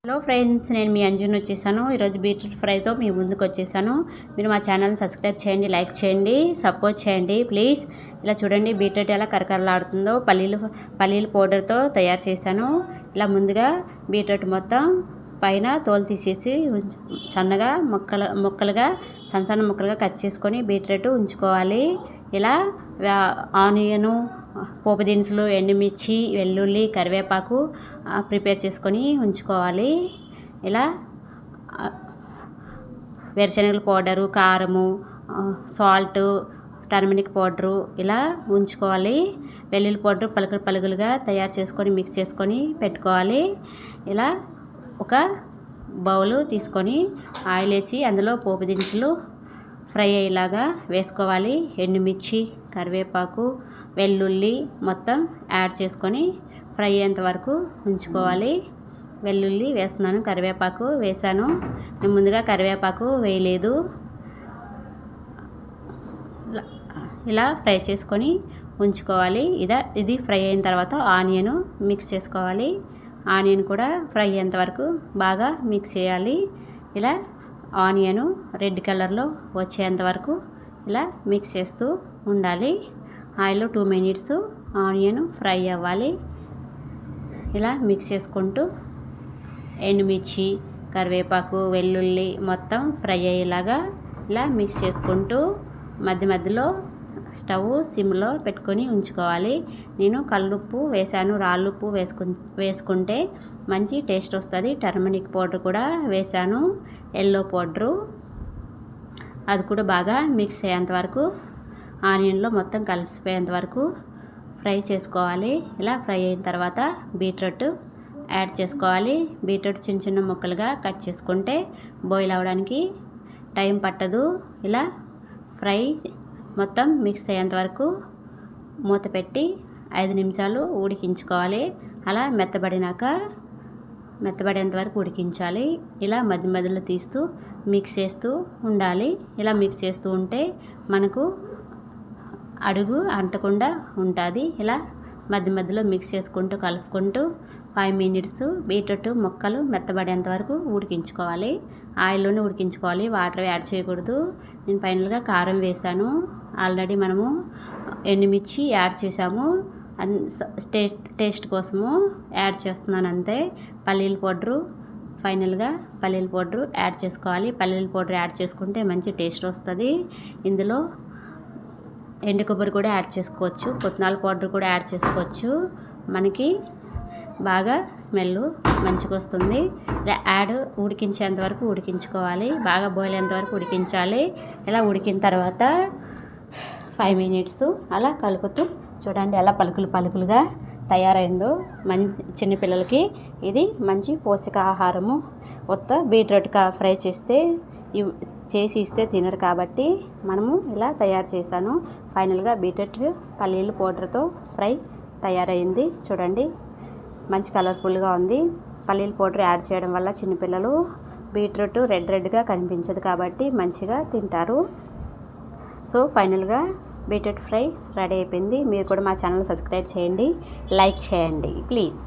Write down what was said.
Hello friends, నేను మీ అంజుని వచ్చేసాను. ఈరోజు బీట్రూట్ ఫ్రైతో మీ ముందుకు వచ్చేసాను. మీరు మా ఛానల్ని సబ్స్క్రైబ్ చేయండి, లైక్ చేయండి, సపోర్ట్ చేయండి ప్లీజ్. ఇలా చూడండి బీట్రూట్ ఎలా కరకరలాడుతుందో. పల్లీలు పౌడర్తో తయారు చేశాను. ఇలా ముందుగా బీట్రూట్ మొత్తం పైన తోలు తీసేసి సన్నగా ముక్కలుగా సన్న ముక్కలుగా కట్ చేసుకొని బీట్రూట్ ఉంచుకోవాలి. ఇలా ఆనియను, పోపు దినుసులు, ఎండుమిర్చి, వెల్లుల్లి, కరివేపాకు ప్రిపేర్ చేసుకొని ఉంచుకోవాలి. ఇలా వేరుశనగల పౌడరు, కారము, సాల్ట్, టర్మరిక్ పౌడరు ఇలా ఉంచుకోవాలి. వెల్లుల్లి పౌడరు పలుకులుగా తయారు చేసుకొని మిక్స్ చేసుకొని పెట్టుకోవాలి. ఇలా ఒక బౌలు తీసుకొని ఆయిల్ వేసి అందులో పోపు దినుసులు ఫ్రై అయ్యేలాగా వేసుకోవాలి. ఎండుమిర్చి, కరివేపాకు, వెల్లుల్లి మొత్తం యాడ్ చేసుకొని ఫ్రై అయ్యేంత వరకు ఉంచుకోవాలి. వెల్లుల్లి వేస్తున్నాను, కరివేపాకు వేసాను. నేను ముందుగా కరివేపాకు వేయలేదు. ఇలా ఫ్రై చేసుకొని ఉంచుకోవాలి. ఇది ఫ్రై అయిన తర్వాత ఆనియన్ మిక్స్ చేసుకోవాలి. ఆనియన్ కూడా ఫ్రై అయ్యేంత వరకు బాగా మిక్స్ చేయాలి. ఇలా ఆనియన్ రెడ్ కలర్లో వచ్చేంత వరకు ఇలా మిక్స్ చేస్తూ ఉండాలి. ఆయిల్లో 2 minutes ఆనియన్ ఫ్రై అవ్వాలి. ఇలా మిక్స్ చేసుకుంటూ ఎండుమిర్చి, కరివేపాకు, వెల్లుల్లి మొత్తం ఫ్రై అయ్యేలాగా ఇలా మిక్స్ చేసుకుంటూ మధ్యలో స్టవ్ సిమ్లో పెట్టుకొని ఉంచుకోవాలి. నేను కల్లుప్పు వేసాను, రాళ్ళుప్పు వేసుకుంటే మంచి టేస్ట్ వస్తుంది. టర్మరిక్ పౌడర్ కూడా వేసాను, ఎల్లో పౌడరు. అది కూడా బాగా మిక్స్ అయ్యేంత వరకు ఆనియన్లో మొత్తం కలిసిపోయేంత వరకు ఫ్రై చేసుకోవాలి. ఇలా ఫ్రై అయిన తర్వాత బీట్రూట్ యాడ్ చేసుకోవాలి. బీట్రూట్ చిన్న ముక్కలుగా కట్ చేసుకుంటే బాయిల్ అవ్వడానికి టైం పట్టదు. ఇలా ఫ్రై మొత్తం మిక్స్ అయ్యేంత వరకు మూత పెట్టి 5 నిమిషాలు ఉడికించుకోవాలి. అలా మెత్తబడేంత వరకు ఉడికించాలి. ఇలా మధ్యలో తీస్తూ మిక్స్ చేస్తూ ఉండాలి. ఇలా మిక్స్ చేస్తూ ఉంటే మనకు అడుగు అంటకుండా ఉంటుంది. ఇలా మధ్యలో మిక్స్ చేసుకుంటూ కలుపుకుంటూ 5 minutes బీట్రూట్ ముక్కలు మెత్తబడేంత వరకు ఉడికించుకోవాలి. ఆయిల్లోనే ఉడికించుకోవాలి, వాటర్ యాడ్ చేయకూడదు. నేను ఫైనల్గా కారం వేసాను. ఆల్రెడీ మనము ఎండుమిర్చి యాడ్ చేసాము, టేస్ట్ కోసము యాడ్ చేస్తున్నాను అంతే. పల్లీల పౌడరు ఫైనల్గా పల్లీల పౌడరు యాడ్ చేసుకోవాలి. పల్లీల పౌడర్ యాడ్ చేసుకుంటే మంచి టేస్ట్ వస్తుంది. ఇందులో ఎండు కొబ్బరి కూడా యాడ్ చేసుకోవచ్చు, పుట్నాల పౌడర్ కూడా యాడ్ చేసుకోవచ్చు. మనకి బాగా స్మెల్ మంచిగా వస్తుంది. ఇలా ఉడికించేంత వరకు ఉడికించుకోవాలి. బాగా బాయిల్ అయ్యేంత వరకు ఉడికించాలి. ఇలా ఉడికిన తర్వాత 5 minutes అలా కలుపుతూ చూడండి ఎలా పలుకులుగా తయారైందో. చిన్నపిల్లలకి ఇది మంచి పోషకాహారము. బీట్రూట్ ఫ్రై చేసి ఇస్తే తినరు కాబట్టి మనము ఇలా తయారు చేశాను. ఫైనల్గా బీట్రూట్ పల్లీల పౌడర్తో ఫ్రై తయారైంది. చూడండి మంచి కలర్ఫుల్గా ఉంది. పల్లీల పౌడర్ యాడ్ చేయడం వల్ల చిన్నపిల్లలు బీట్రూట్ రెడ్గా కనిపించదు కాబట్టి మంచిగా తింటారు. సో ఫైనల్గా బీట్రూట్ ఫ్రై రెడీ అయిపోయింది. మీరు కూడా మా ఛానల్ సబ్స్క్రైబ్ చేయండి, లైక్ చేయండి ప్లీజ్.